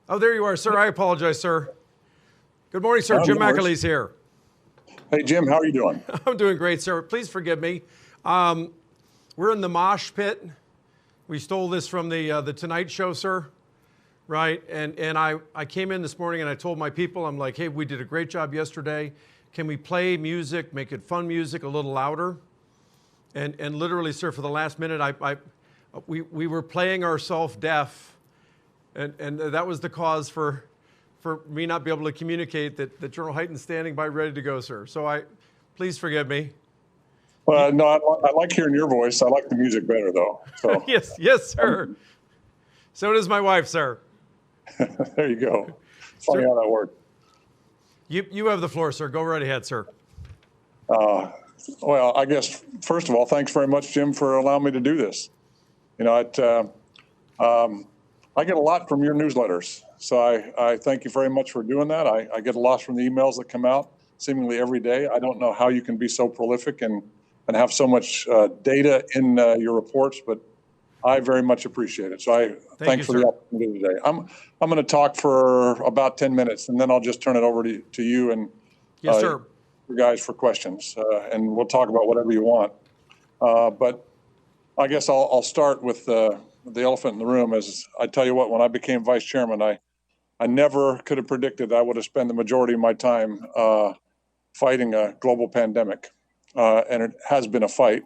Oh, there you are, sir. I apologize, sir. Good morning, sir. Jim No worries. McAleese here. Hey, Jim, how are you doing? I'm doing great, sir. Please forgive me. We're in the mosh pit. We stole this from the Tonight Show, sir. Right? And I came in this morning and I told my people, I'm like, hey, we did a great job yesterday. Can we play music, make it fun music, a little louder? And literally, sir, for the last minute, we were playing ourselves deaf. And that was the cause for me not be able to communicate that General Hyten's standing by ready to go, sir. So please forgive me. Well, no, I like hearing your voice. I like the music better, though. So yes, sir. So does my wife, sir. there you go. Funny how that worked. You have the floor, sir. Go right ahead, sir. Well, I guess, first of all, thanks very much, Jim, for allowing me to do this. You know, I get a lot from your newsletters, so I thank you very much for doing that. I get a lot from the emails that come out seemingly every day. I don't know how you can be so prolific and have so much data in your reports, but I very much appreciate it. So thanks for the opportunity today. I'm going to talk for about 10 minutes, and then I'll just turn it over to you and yes, sir. You guys for questions, and we'll talk about whatever you want. But I guess I'll start with the elephant in the room. As I tell you what, when I became vice chairman, I never could have predicted I would have spent the majority of my time fighting a global pandemic, and it has been a fight,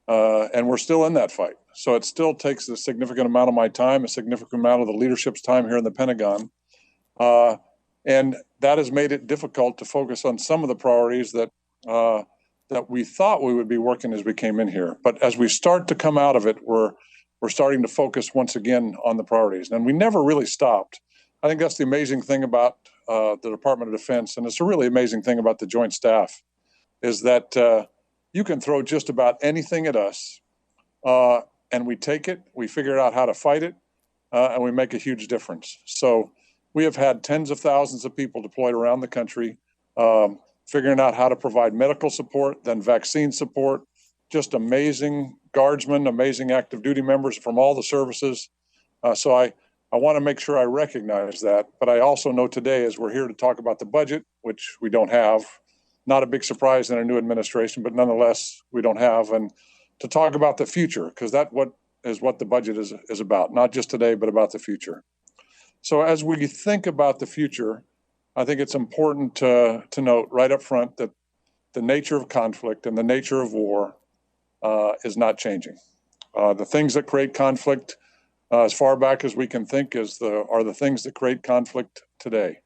and we're still in that fight. So it still takes a significant amount of my time, a significant amount of the leadership's time here in the Pentagon, and that has made it difficult to focus on some of the priorities that we thought we would be working as we came in here. But as we start to come out of it, we're starting to focus once again on the priorities, and we never really stopped. I think that's the amazing thing about the Department of Defense, and it's a really amazing thing about the Joint Staff, is that you can throw just about anything at us, and we take it, we figure out how to fight it, and we make a huge difference. So we have had tens of thousands of people deployed around the country, figuring out how to provide medical support, then vaccine support, just amazing guardsmen, amazing active duty members from all the services. So I want to make sure I recognize that. But I also know today, as we're here to talk about the budget, which we don't have, not a big surprise in a new administration, but nonetheless, we don't have, and to talk about the future, because that is what the budget is about, not just today, but about the future. So as we think about the future, I think it's important to note right up front that the nature of conflict and the nature of war is not changing. The things that create conflict, as far back as we can think, are the things that create conflict today.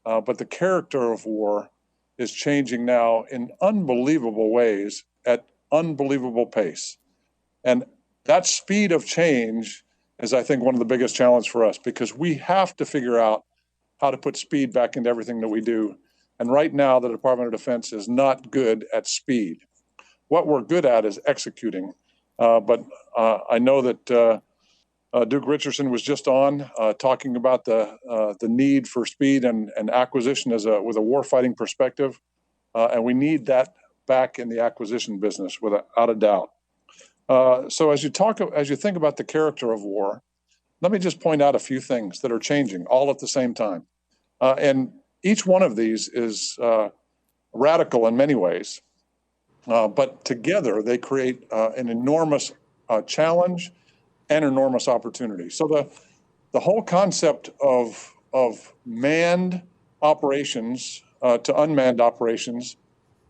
But the character of war is changing now in unbelievable ways at unbelievable pace. And that speed of change is, I think, one of the biggest challenges for us, because we have to figure out how to put speed back into everything that we do. And right now, the Department of Defense is not good at speed. What we're good at is executing. But I know that Duke Richardson was just on talking about the need for speed and acquisition with a warfighting perspective. And we need that back in the acquisition business, without a doubt. So as you think about the character of war, let me just point out a few things that are changing all at the same time. And each one of these is radical in many ways, but together they create an enormous challenge and enormous opportunity. So the whole concept of manned operations to unmanned operations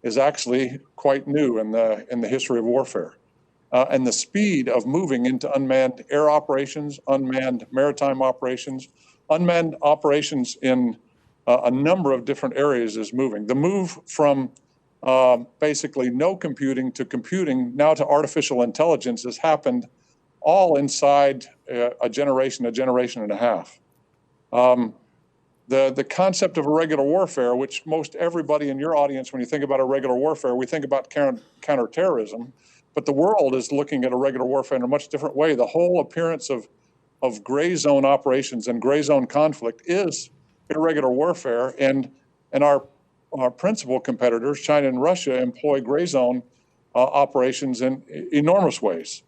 is actually quite new in the history of warfare. And the speed of moving into unmanned air operations, unmanned maritime operations, unmanned operations in a number of different areas is moving. The move from basically no computing to computing, now to artificial intelligence, has happened all inside a generation and a half. The concept of irregular warfare, which most everybody in your audience, when you think about irregular warfare, we think about counterterrorism, but the world is looking at irregular warfare in a much different way. The whole appearance of gray zone operations and gray zone conflict is irregular warfare, and our principal competitors, China and Russia, employ gray zone operations in enormous ways.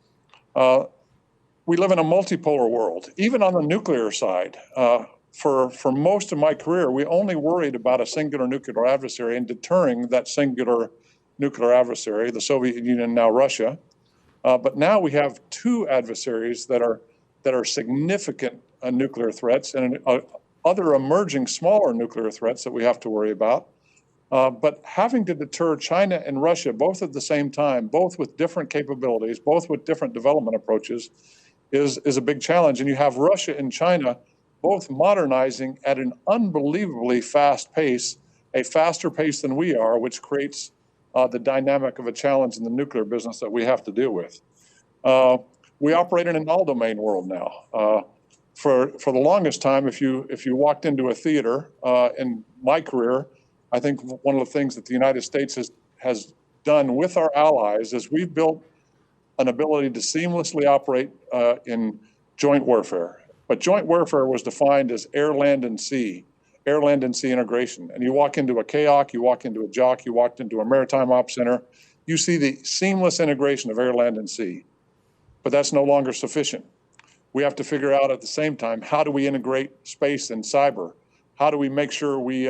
We live in a multipolar world. Even on the nuclear side, for most of my career, we only worried about a singular nuclear adversary and deterring that singular nuclear adversary, the Soviet Union, now Russia. But now we have two adversaries that are significant nuclear threats, and other emerging smaller nuclear threats that we have to worry about. But having to deter China and Russia, both at the same time, both with different capabilities, both with different development approaches, is a big challenge. And you have Russia and China both modernizing at an unbelievably fast pace, a faster pace than we are, which creates the dynamic of a challenge in the nuclear business that we have to deal with. We operate in an all-domain world now. For the longest time, if you walked into a theater in my career, I think one of the things that the United States has done with our allies is we've built an ability to seamlessly operate in joint warfare. But joint warfare was defined as air, land, and sea integration. And you walk into a KOC, you walk into a JOC, you walked into a maritime ops center, you see the seamless integration of air, land, and sea. But that's no longer sufficient. We have to figure out at the same time, how do we integrate space and cyber? How do we make sure we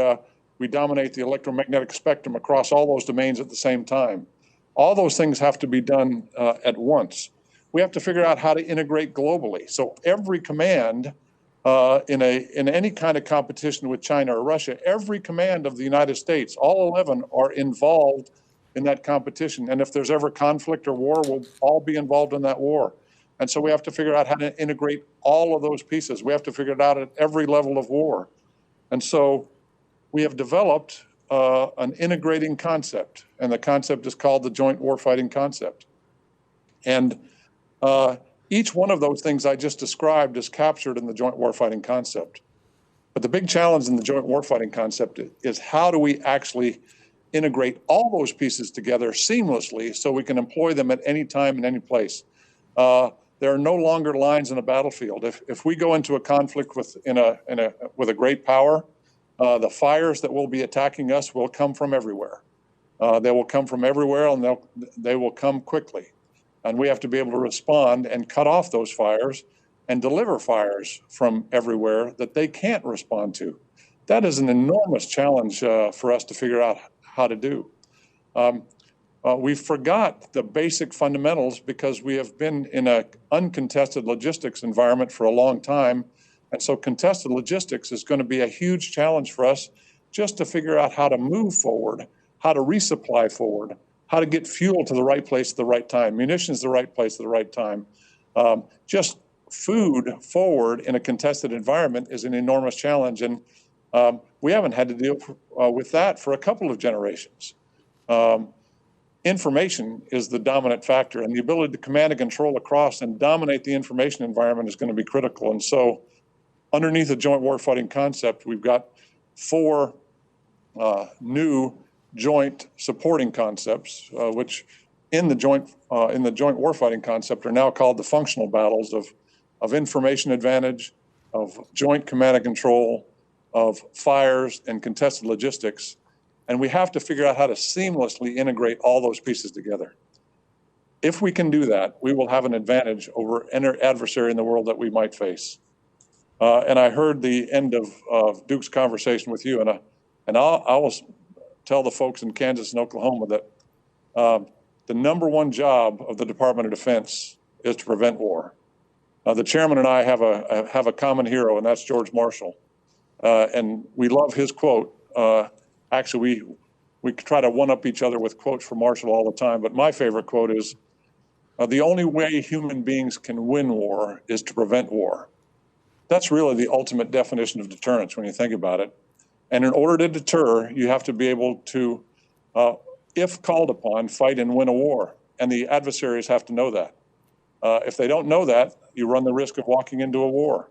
dominate the electromagnetic spectrum across all those domains at the same time? All those things have to be done at once. We have to figure out how to integrate globally. So every command in any kind of competition with China or Russia, every command of the United States, all 11 are involved in that competition. And if there's ever conflict or war, we'll all be involved in that war. And so we have to figure out how to integrate all of those pieces. We have to figure it out at every level of war. And so we have developed an integrating concept, and the concept is called the Joint Warfighting Concept. And each one of those things I just described is captured in the Joint Warfighting Concept. But the big challenge in the Joint Warfighting Concept is how do we actually integrate all those pieces together seamlessly so we can employ them at any time and any place. There are no longer lines in a battlefield. If we go into a conflict with a great power, the fires that will be attacking us will come from everywhere. They will come from everywhere, and they will come quickly. And we have to be able to respond and cut off those fires and deliver fires from everywhere that they can't respond to. That is an enormous challenge for us to figure out how to do. We forgot the basic fundamentals because we have been in an uncontested logistics environment for a long time. And so contested logistics is going to be a huge challenge for us just to figure out how to move forward, how to resupply forward, how to get fuel to the right place at the right time, munitions to the right place at the right time. Just food forward in a contested environment is an enormous challenge. And we haven't had to deal with that for a couple of generations. Information is the dominant factor, and the ability to command and control across and dominate the information environment is going to be critical. And so underneath the Joint Warfighting Concept, we've got 4 new joint supporting concepts, which in the Joint Warfighting Concept are now called the functional battles of information advantage, of joint command and control, of fires and contested logistics. And we have to figure out how to seamlessly integrate all those pieces together. If we can do that, we will have an advantage over any adversary in the world that we might face. And I heard the end of Duke's conversation with you, and I will tell the folks in Kansas and Oklahoma that the number one job of the Department of Defense is to prevent war. The chairman and I have a common hero, and that's George Marshall. And we love his quote. Actually, we try to one-up each other with quotes from Marshall all the time, but my favorite quote is, the only way human beings can win war is to prevent war. That's really the ultimate definition of deterrence when you think about it. And in order to deter, you have to be able to, if called upon, fight and win a war. And the adversaries have to know that. If they don't know that, you run the risk of walking into a war.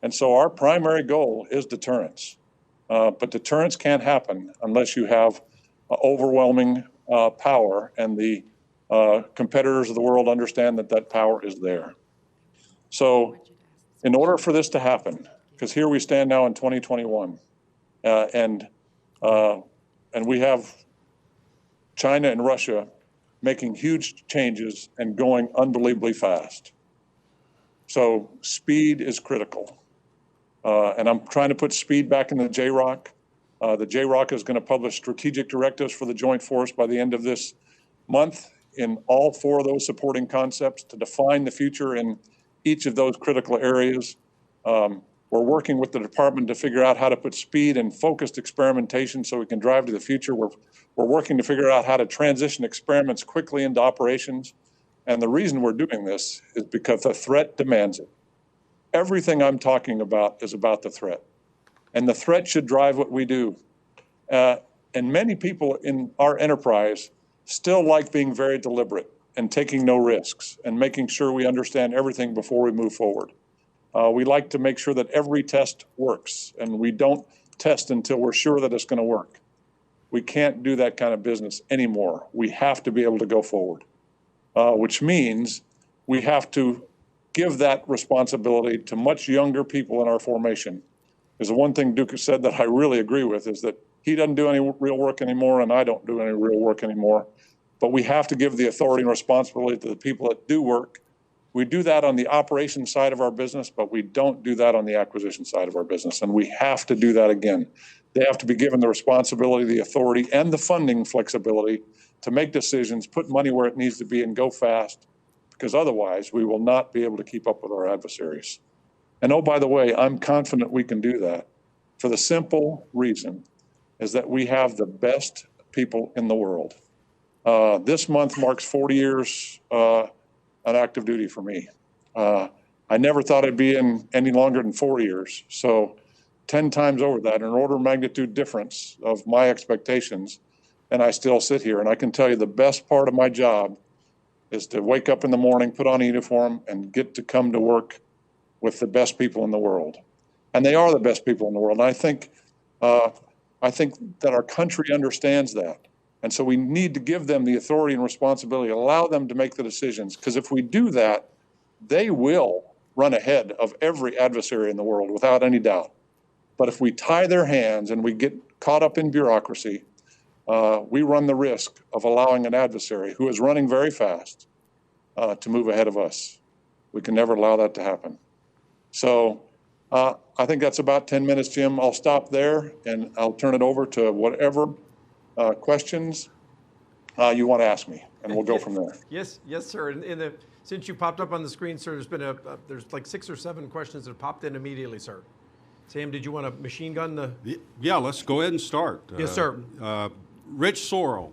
And so our primary goal is deterrence. But deterrence can't happen unless you have overwhelming power, and the competitors of the world understand that power is there. So in order for this to happen, because here we stand now in 2021, and we have China and Russia making huge changes and going unbelievably fast. So speed is critical. And I'm trying to put speed back in the JROC. The JROC is going to publish strategic directives for the Joint Force by the end of this month in all 4 of those supporting concepts to define the future in each of those critical areas. We're working with the department to figure out how to put speed and focused experimentation so we can drive to the future. We're working to figure out how to transition experiments quickly into operations. And the reason we're doing this is because the threat demands it. Everything I'm talking about is about the threat. And the threat should drive what we do. And many people in our enterprise still like being very deliberate and taking no risks and making sure we understand everything before we move forward. We like to make sure that every test works, and we don't test until we're sure that it's going to work. We can't do that kind of business anymore. We have to be able to go forward, which means we have to give that responsibility to much younger people in our formation. Because the one thing Duke has said that I really agree with is that he doesn't do any real work anymore, and I don't do any real work anymore. But we have to give the authority and responsibility to the people that do work. We do that on the operations side of our business, but we don't do that on the acquisition side of our business. And we have to do that again. They have to be given the responsibility, the authority, and the funding flexibility to make decisions, put money where it needs to be, and go fast, because otherwise we will not be able to keep up with our adversaries. And oh, by the way, I'm confident we can do that for the simple reason is that we have the best people in the world. This month marks 40 years on active duty for me. I never thought I'd be in any longer than 4 years. So 10 times over that, an order of magnitude difference of my expectations, and I still sit here. And I can tell you the best part of my job is to wake up in the morning, put on a uniform, and get to come to work with the best people in the world. And they are the best people in the world. And I think that our country understands that. And so we need to give them the authority and responsibility, allow them to make the decisions. Because if we do that, they will run ahead of every adversary in the world without any doubt. But if we tie their hands and we get caught up in bureaucracy, we run the risk of allowing an adversary who is running very fast to move ahead of us. We can never allow that to happen. So I think that's about 10 minutes, Jim. I'll stop there and I'll turn it over to whatever questions you want to ask me, and we'll go from there. Yes, sir. Since you popped up on the screen, sir, there's like 6 or 7 questions that have popped in immediately, sir. Sam, did you want to machine gun the? Yeah, let's go ahead and start. Yes, sir. Rich Sorrell.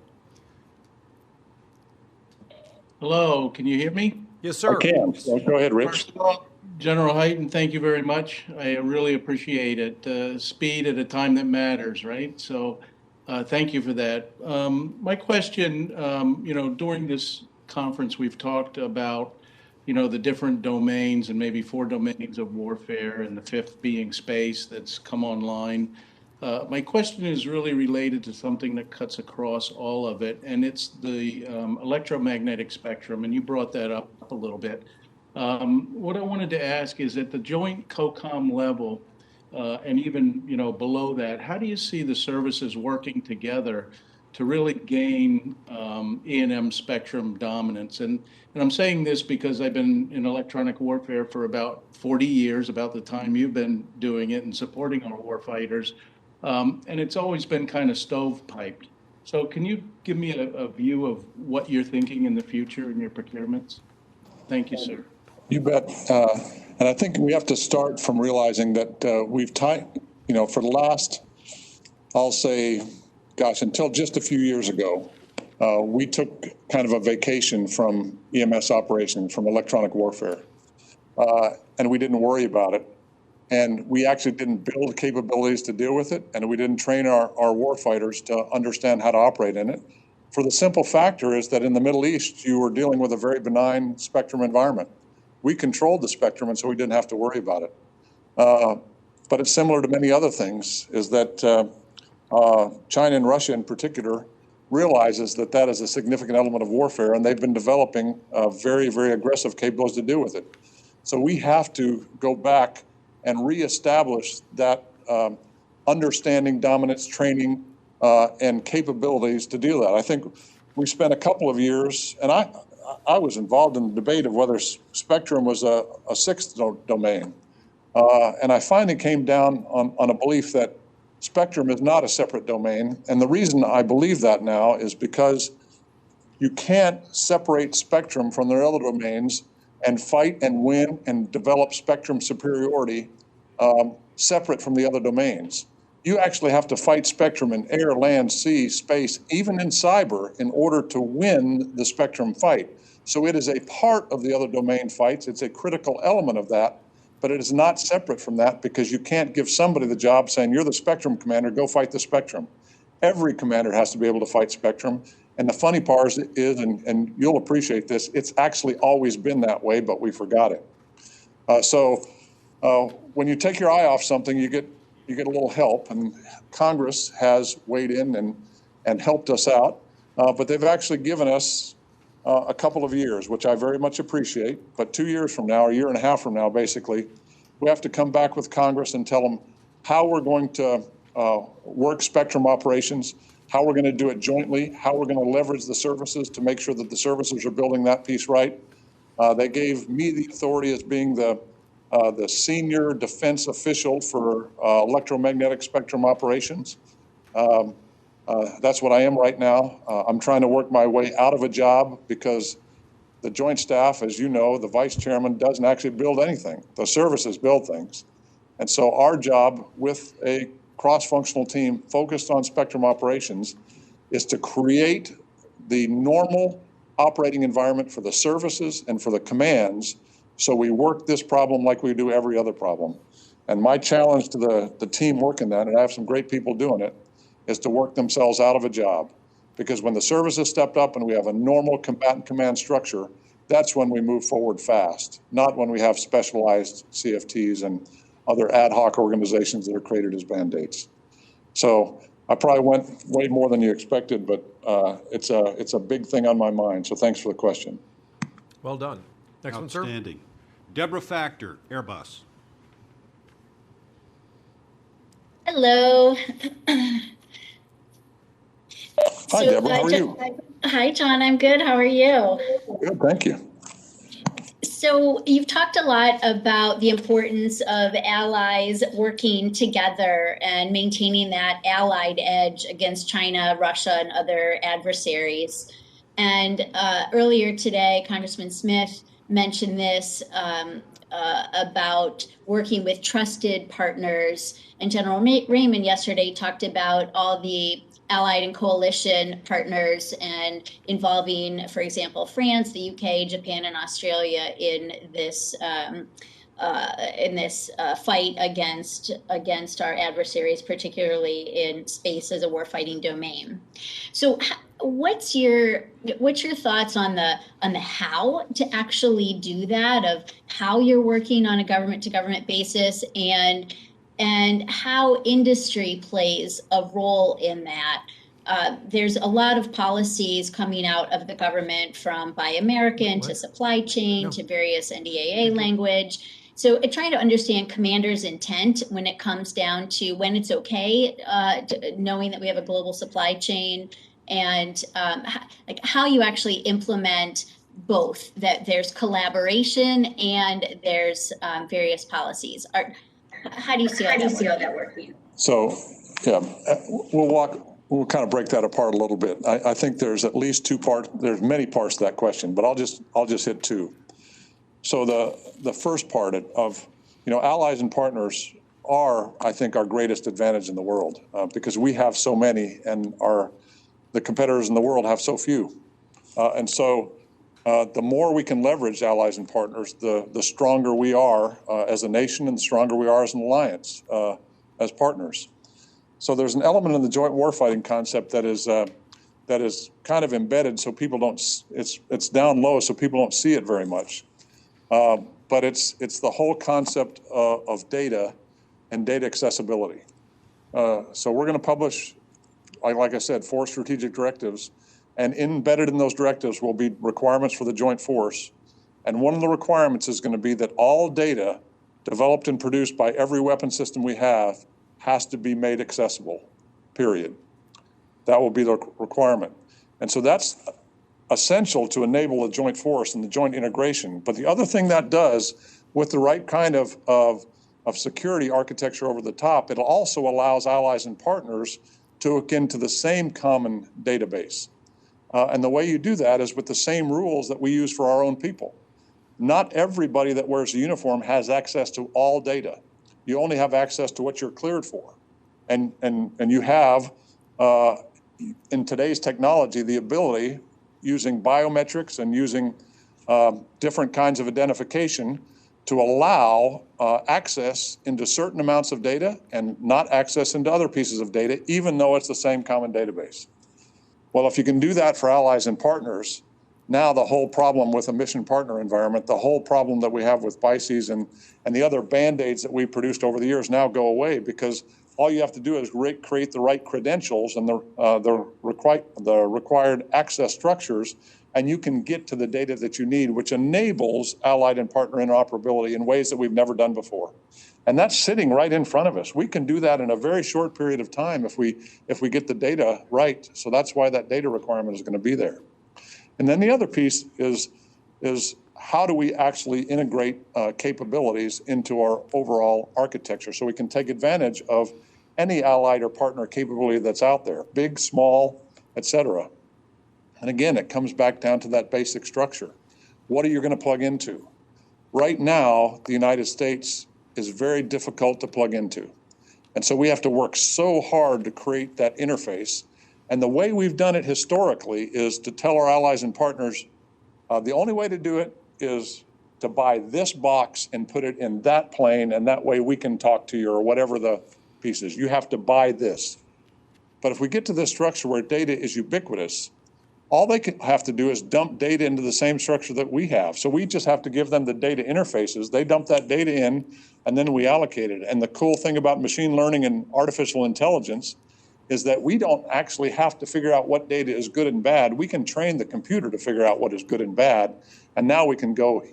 Hello, can you hear me? Yes, sir. I can. So go ahead, Rich. First of all, General Hyten, thank you very much. I really appreciate it. Speed at a time that matters, right? So thank you for that. My question, during this conference, we've talked about, the different domains and maybe 4 domains of warfare, and the 5th being space that's come online. My question is really related to something that cuts across all of it, and it's the electromagnetic spectrum, and you brought that up a little bit. What I wanted to ask is at the joint COCOM level, and even below that, how do you see the services working together to really gain E&M spectrum dominance? And I'm saying this because I've been in electronic warfare for about 40 years, about the time you've been doing it and supporting our warfighters, and it's always been kind of stovepiped. So can you give me a view of what you're thinking in the future in your procurements? Thank you, sir. You bet. And I think we have to start from realizing that we've tied, for the last, I'll say, until just a few years ago, we took kind of a vacation from EMS operations, from electronic warfare, and we didn't worry about it. And we actually didn't build capabilities to deal with it, and we didn't train our warfighters to understand how to operate in it. For the simple factor is that in the Middle East, you were dealing with a very benign spectrum environment. We controlled the spectrum, and so we didn't have to worry about it. But it's similar to many other things, is that China and Russia in particular realizes that that is a significant element of warfare, and they've been developing very, very aggressive capabilities to deal with it. So we have to go back and reestablish that understanding, dominance, training, and capabilities to do that. I think we spent a couple of years, and I was involved in the debate of whether spectrum was a 6th domain. And I finally came down on a belief that spectrum is not a separate domain. And the reason I believe that now is because you can't separate spectrum from their other domains and fight and win and develop spectrum superiority separate from the other domains. You actually have to fight spectrum in air, land, sea, space, even in cyber, in order to win the spectrum fight. So it is a part of the other domain fights. It's a critical element of that, but it is not separate from that, because you can't give somebody the job saying, you're the spectrum commander, go fight the spectrum. Every commander has to be able to fight spectrum. And the funny part is, and you'll appreciate this, it's actually always been that way, but we forgot it. When you take your eye off something, you get a little help, and Congress has weighed in and helped us out, but they've actually given us a couple of years, which I very much appreciate. But 2 years from now, a year and a half from now, basically, we have to come back with Congress and tell them how we're going to work spectrum operations, how we're going to do it jointly, how we're going to leverage the services to make sure that the services are building that piece right. They gave me the authority as being the senior defense official for electromagnetic spectrum operations. That's what I am right now. I'm trying to work my way out of a job because the Joint Staff, as you know, the Vice Chairman doesn't actually build anything. The services build things. And so our job with a cross-functional team focused on spectrum operations is to create the normal operating environment for the services and for the commands, so we work this problem like we do every other problem. And my challenge to the team working that, and I have some great people doing it, is to work themselves out of a job. Because when the services stepped up and we have a normal combatant command structure, that's when we move forward fast, not when we have specialized CFTs and other ad hoc organizations that are created as Band-Aids. So I probably went way more than you expected, but it's a big thing on my mind. So thanks for the question. Well done. Next one, sir. Outstanding. Deborah Factor, Airbus. Hello. Hi, Deborah. How are you? Hi, John. I'm good. How are you? Good, thank you. So you've talked a lot about the importance of allies working together and maintaining that allied edge against China, Russia, and other adversaries. And earlier today, Congressman Smith mentioned this about working with trusted partners. And General Raymond yesterday talked about all the allied and coalition partners and involving, for example, France, the UK, Japan, and Australia in this fight against our adversaries, particularly in space as a warfighting domain. So, what's your thoughts on the how to actually do that? Of how you're working on a government-to-government basis, and how industry plays a role in that. There's a lot of policies coming out of the government, from Buy American to supply chain to various NDAA language. So trying to understand commanders' intent when it comes down to when it's okay, knowing that we have a global supply chain, and like how you actually implement both, that there's collaboration and there's various policies. How do you see all that working? So, yeah, we'll kind of break that apart a little bit. I think there's at least two parts. There's many parts to that question, but I'll just hit two. So the first part of, allies and partners are, I think, our greatest advantage in the world, because we have so many, and the competitors in the world have so few. And so the more we can leverage allies and partners, the stronger we are as a nation, and the stronger we are as an alliance, as partners. So there's an element in the joint warfighting concept that is kind of embedded, so people don't. It's down low, so people don't see it very much. But it's the whole concept of data and data accessibility. So we're going to publish, like I said, 4 strategic directives. And embedded in those directives will be requirements for the joint force. And one of the requirements is going to be that all data developed and produced by every weapon system we have has to be made accessible, period. That will be the requirement. And so that's essential to enable the joint force and the joint integration. But the other thing that does, with the right kind of of security architecture over the top, it also allows allies and partners to hook into the same common database. And the way you do that is with the same rules that we use for our own people. Not everybody that wears a uniform has access to all data. You only have access to what you're cleared for. And you have, in today's technology, the ability, using biometrics and using different kinds of identification, to allow access into certain amounts of data and not access into other pieces of data, even though it's the same common database. Well, if you can do that for allies and partners, now the whole problem with a mission partner environment, the whole problem that we have with BICES and the other Band-Aids that we produced over the years now go away, because all you have to do is create the right credentials and the required access structures, and you can get to the data that you need, which enables allied and partner interoperability in ways that we've never done before. And that's sitting right in front of us. We can do that in a very short period of time if we get the data right. So that's why that data requirement is going to be there. And then the other piece is how do we actually integrate capabilities into our overall architecture so we can take advantage of any allied or partner capability that's out there, big, small, et cetera. And again, it comes back down to that basic structure. What are you going to plug into? Right now, the United States is very difficult to plug into. And so we have to work so hard to create that interface. And the way we've done it historically is to tell our allies and partners, the only way to do it is to buy this box and put it in that plane, and that way we can talk to you, or whatever the piece is. You have to buy this. But if we get to this structure where data is ubiquitous, all they have to do is dump data into the same structure that we have. So we just have to give them the data interfaces. They dump that data in, and then we allocate it. And the cool thing about machine learning and artificial intelligence is that we don't actually have to figure out what data is good and bad. We can train the computer to figure out what is good and bad. And now we can go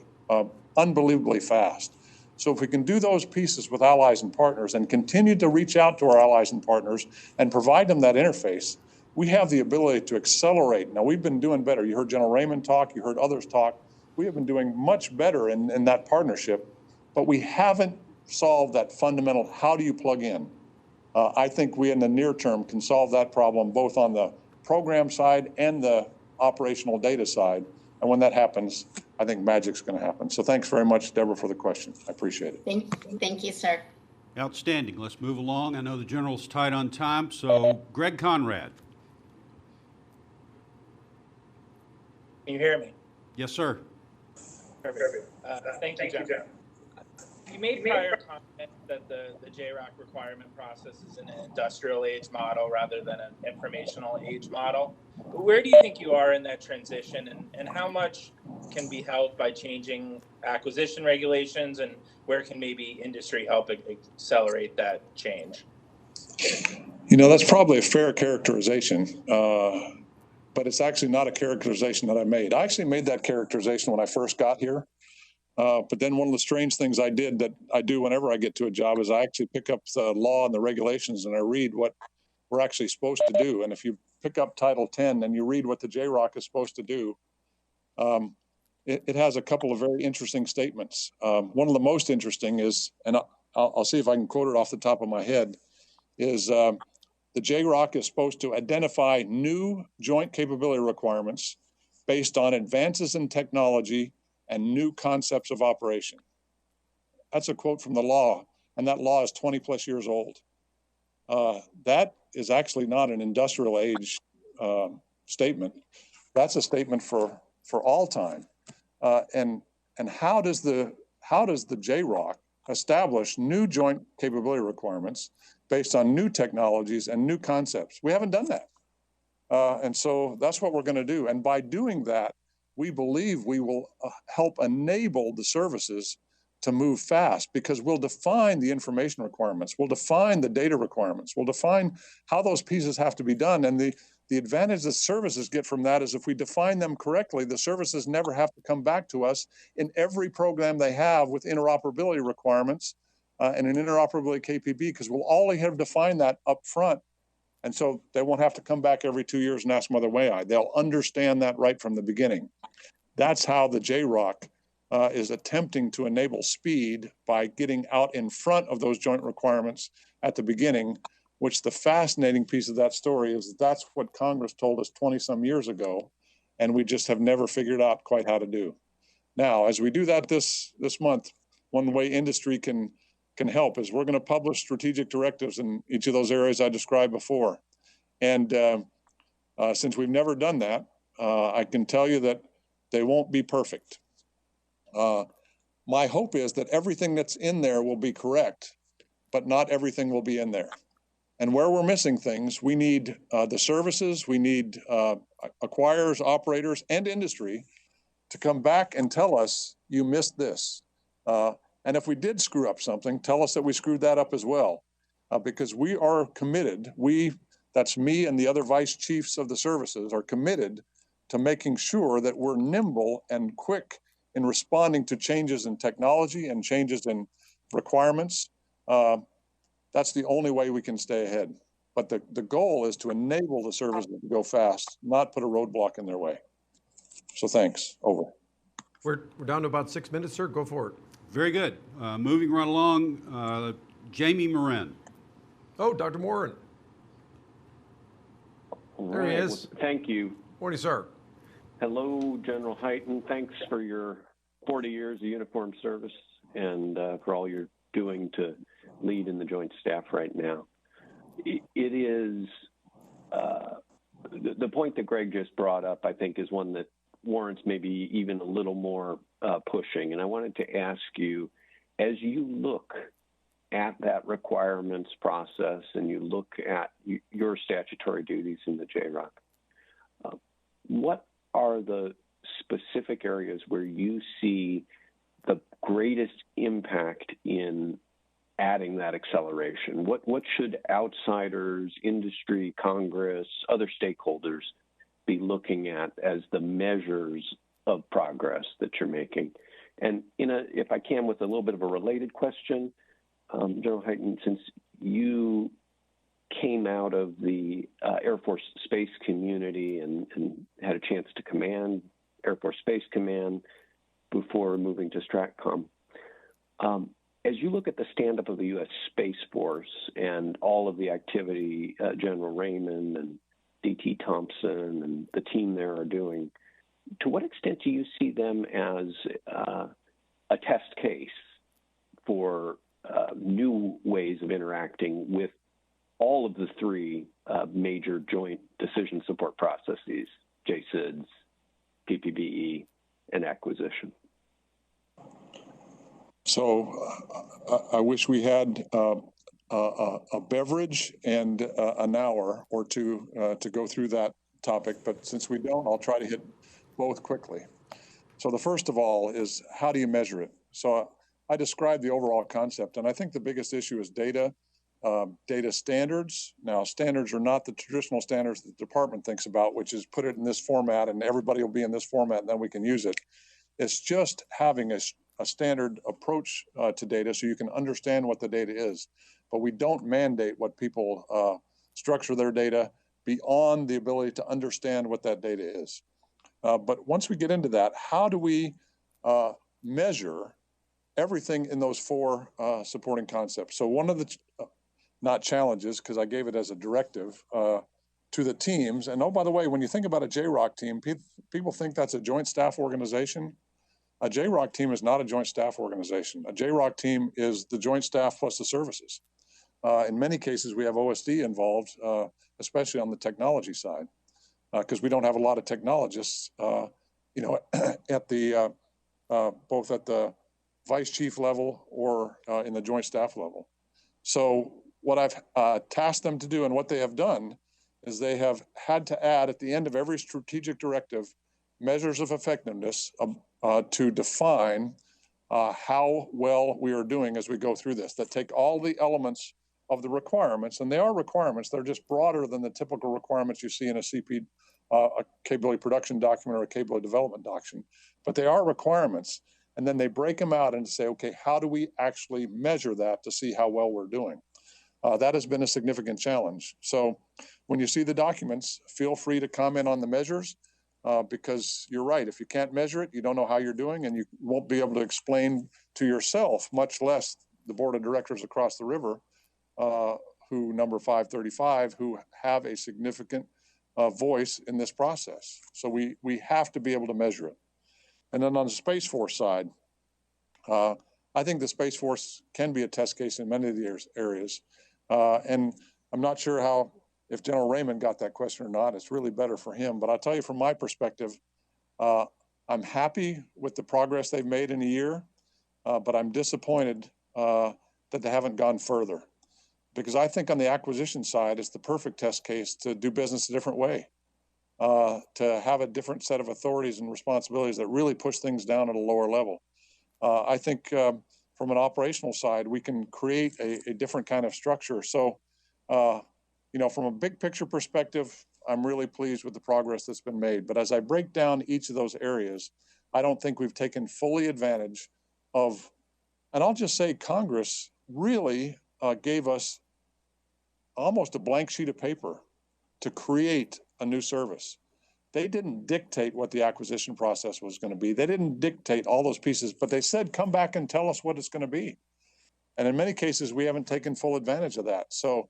unbelievably fast. So if we can do those pieces with allies and partners and continue to reach out to our allies and partners and provide them that interface, we have the ability to accelerate. Now, we've been doing better. You heard General Raymond talk, you heard others talk. We have been doing much better in that partnership, but we haven't solved that fundamental, how do you plug in? I think we in the near term can solve that problem both on the program side and the operational data side. And when that happens, I think magic's going to happen. So thanks very much, Deborah, for the question. I appreciate it. Thank you, sir. Outstanding. Let's move along. I know the general's tight on time, so Greg Conrad. Can you hear me? Yes, sir. Perfect. Thank you, John. You made prior comment that the JROC requirement process is an industrial age model rather than an informational age model. Where do you think you are in that transition, and how much can be helped by changing acquisition regulations, and where can maybe industry help accelerate that change? You know, that's probably a fair characterization, but it's actually not a characterization that I made. I actually made that characterization when I first got here. But then one of the strange things I did that I do whenever I get to a job is I actually pick up the law and the regulations and I read what we're actually supposed to do. And if you pick up Title 10 and you read what the JROC is supposed to do, it has a couple of very interesting statements. One of the most interesting is, and I'll see if I can quote it off the top of my head, is the JROC is supposed to identify new joint capability requirements based on advances in technology and new concepts of operation. That's a quote from the law, and that law is 20 plus years old. That is actually not an industrial age statement. That's a statement for all time. And how does the JROC establish new joint capability requirements based on new technologies and new concepts? We haven't done that. And so that's what we're going to do. And by doing that, we believe we will help enable the services to move fast, because we'll define the information requirements, we'll define the data requirements, we'll define how those pieces have to be done. And the advantage that services get from that is if we define them correctly, the services never have to come back to us in every program they have with interoperability requirements and an interoperability KPB, because we'll already have defined that up front. And so they won't have to come back every 2 years and ask Mother Way I. They'll understand that right from the beginning. That's how the JROC is attempting to enable speed by getting out in front of those joint requirements at the beginning, which the fascinating piece of that story is that's what Congress told us 20 some years ago, and we just have never figured out quite how to do. Now, as we do that this month, one way industry can help is we're going to publish strategic directives in each of those areas I described before. And since we've never done that, I can tell you that they won't be perfect. My hope is that everything that's in there will be correct, but not everything will be in there. And where we're missing things, we need the services, we need acquirers, operators, and industry to come back and tell us, you missed this. And if we did screw up something, tell us that we screwed that up as well. Because we are committed, that's me and the other vice chiefs of the services, are committed to making sure that we're nimble and quick in responding to changes in technology and changes in requirements. That's the only way we can stay ahead. But the goal is to enable the services to go fast, not put a roadblock in their way. So thanks. Over. We're down to about 6 minutes, sir. Go for it. Very good. Moving right along, Jamie Morin. Oh, Dr. Morin. There he is. Well, thank you. Morning, sir. Hello, General Hyten. Thanks for your 40 years of uniformed service and for all you're doing to lead in the Joint Staff right now. It is the point that Greg just brought up, I think, is one that warrants maybe even a little more pushing. And I wanted to ask you, as you look at that requirements process and you look at your statutory duties in the JROC, what are the specific areas where you see the greatest impact in adding that acceleration? What should outsiders, industry, Congress, other stakeholders be looking at as the measures of progress that you're making? And if I can, with a little bit of a related question, General Hyten, since you came out of the Air Force Space community and had a chance to command Air Force Space Command before moving to STRATCOM, as you look at the stand-up of the U.S. Space Force and all of the activity General Raymond and D.T. Thompson and the team there are doing, to what extent do you see them as a test case for new ways of interacting with all of the three major joint decision support processes, JSIDS, PPBE, and acquisition? So I wish we had a beverage and an hour or two to go through that topic, but since we don't, I'll try to hit both quickly. So the first of all is, how do you measure it? So I described the overall concept, and I think the biggest issue is data standards. Now, standards are not the traditional standards that the department thinks about, which is put it in this format and everybody will be in this format and then we can use it. It's just having a standard approach to data so you can understand what the data is. But we don't mandate what people structure their data beyond the ability to understand what that data is. But once we get into that, how do we measure everything in those four supporting concepts? So one of the not challenges, because I gave it as a directive to the teams. And oh, by the way, when you think about a JROC team, people think that's a joint staff organization. A JROC team is not a joint staff organization. A JROC team is the joint staff plus the services. In many cases, we have OSD involved, especially on the technology side, because we don't have a lot of technologists, at the both at the vice chief level or in the joint staff level. So what I've tasked them to do and what they have done is they have had to add at the end of every strategic directive measures of effectiveness to define how well we are doing as we go through this, that take all the elements of the requirements, and they are requirements, they're just broader than the typical requirements you see in a CP, a capability production document or a capability development document, but they are requirements. And then they break them out and say, okay, how do we actually measure that to see how well we're doing? That has been a significant challenge. So when you see the documents, feel free to comment on the measures. because you're right. If you can't measure it, you don't know how you're doing, and you won't be able to explain to yourself, much less the board of directors across the river, who number 535, who have a significant voice in this process. So we have to be able to measure it. And then on the Space Force side, I think the Space Force can be a test case in many of the areas. And I'm not sure if General Raymond got that question or not. It's really better for him. But I'll tell you from my perspective, I'm happy with the progress they've made in a year, but I'm disappointed that they haven't gone further. Because I think on the acquisition side, it's the perfect test case to do business a different way, to have a different set of authorities and responsibilities that really push things down at a lower level. I think from an operational side, we can create a different kind of structure. So, from a big picture perspective, I'm really pleased with the progress that's been made. But as I break down each of those areas, I don't think we've taken fully advantage of, and I'll just say Congress really gave us almost a blank sheet of paper to create a new service. They didn't dictate what the acquisition process was going to be. They didn't dictate all those pieces, but they said, come back and tell us what it's going to be. And in many cases, we haven't taken full advantage of that. So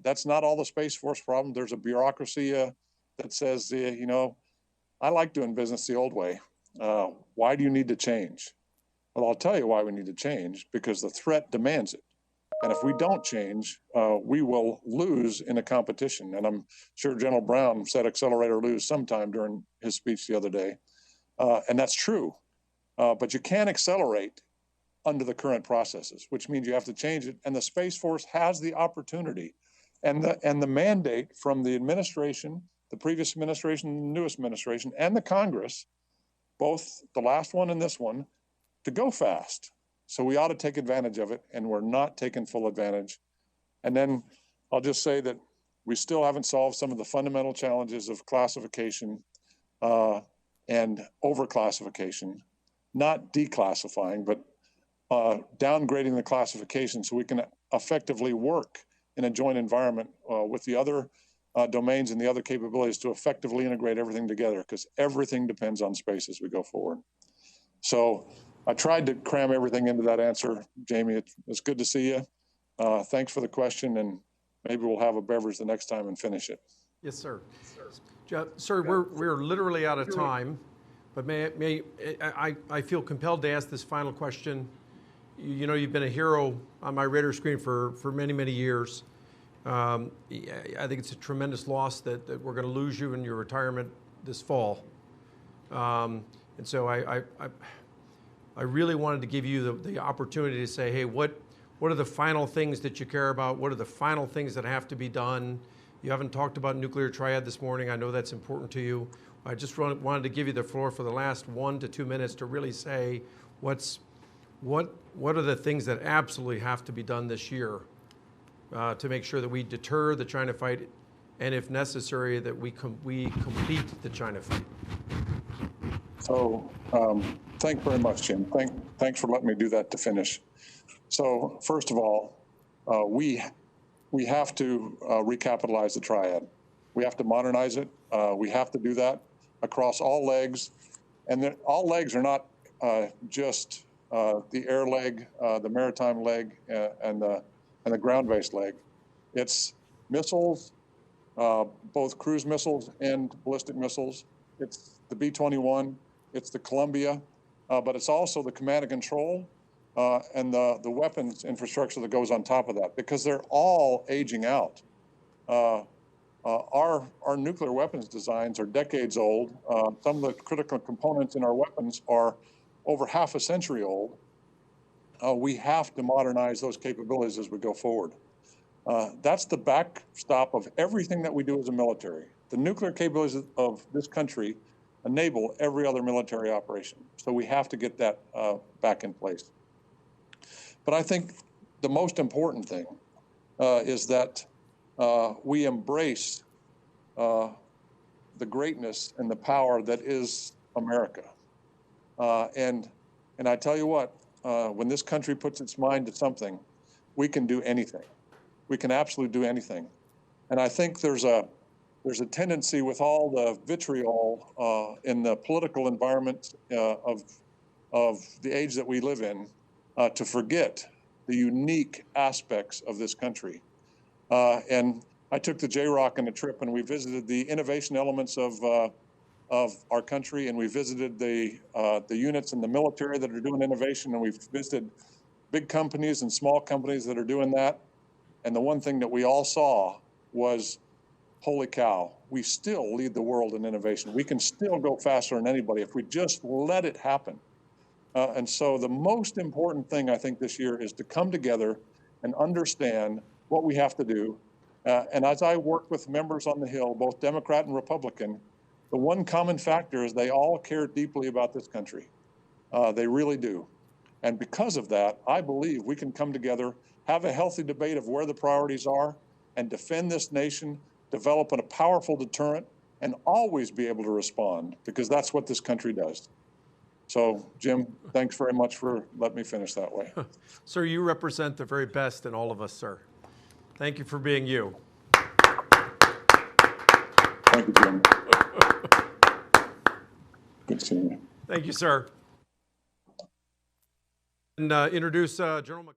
that's not all the Space Force problem. There's a bureaucracy that says, I like doing business the old way. Why do you need to change? Well, I'll tell you why we need to change, because the threat demands it. And if we don't change, we will lose in a competition. And I'm sure General Brown said accelerate or lose sometime during his speech the other day. And that's true. But you can't accelerate under the current processes, which means you have to change it. And the Space Force has the opportunity and the mandate from the administration, the previous administration, the newest administration, and the Congress, both the last one and this one, to go fast. So we ought to take advantage of it, and we're not taking full advantage. And then I'll just say that we still haven't solved some of the fundamental challenges of classification and overclassification, not declassifying, but downgrading the classification so we can effectively work in a joint environment with the other domains and the other capabilities to effectively integrate everything together, because everything depends on space as we go forward. So I tried to cram everything into that answer, Jamie. It's good to see you. Thanks for the question, and maybe we'll have a beverage the next time and finish it. Yes, sir. Sir, we're literally out of time, but I feel compelled to ask this final question. You've been a hero on my radar screen for many, many years. I think it's a tremendous loss that we're going to lose you in your retirement this fall. And so I really wanted to give you the opportunity to say, hey, what are the final things that you care about? What are the final things that have to be done? You haven't talked about nuclear triad this morning. I know that's important to you. I just wanted to give you the floor for the last 1 to 2 minutes to really say what are the things that absolutely have to be done this year to make sure that we deter the China fight, and if necessary, that we complete the China fight. So thanks very much, Jim. Thanks for letting me do that to finish. So first of all, we have to recapitalize the triad. We have to modernize it. We have to do that across all legs. And all legs are not just the air leg, the maritime leg, and the ground-based leg. It's missiles, both cruise missiles and ballistic missiles. It's the B-21. It's the Columbia, but it's also the command and control and the weapons infrastructure that goes on top of that, because they're all aging out. Our nuclear weapons designs are decades old. Some of the critical components in our weapons are over half a century old. We have to modernize those capabilities as we go forward. That's the backstop of everything that we do as a military. The nuclear capabilities of this country enable every other military operation. So we have to get that back in place. But I think the most important thing is that we embrace the greatness and the power that is America. And I tell you what, when this country puts its mind to something, we can do anything. We can absolutely do anything. And I think there's there's a tendency with all the vitriol in the political environment of the age that we live in to forget the unique aspects of this country. And I took the JROC on a trip, and we visited the innovation elements of our country, and we visited the units in the military that are doing innovation, and we've visited big companies and small companies that are doing that. And the one thing that we all saw was, holy cow, we still lead the world in innovation. We can still go faster than anybody if we just let it happen. And so the most important thing I think this year is to come together and understand what we have to do. And as I work with members on the Hill, both Democrat and Republican, the one common factor is they all care deeply about this country. They really do. And because of that, I believe we can come together, have a healthy debate of where the priorities are, and defend this nation, develop a powerful deterrent, and always be able to respond, because that's what this country does. So, Jim, thanks very much for letting me finish that way. Sir, you represent the very best in all of us, sir. Thank you for being you. Thank you, Jim. Good seeing you. Thank you, sir. And introduce General McAleese.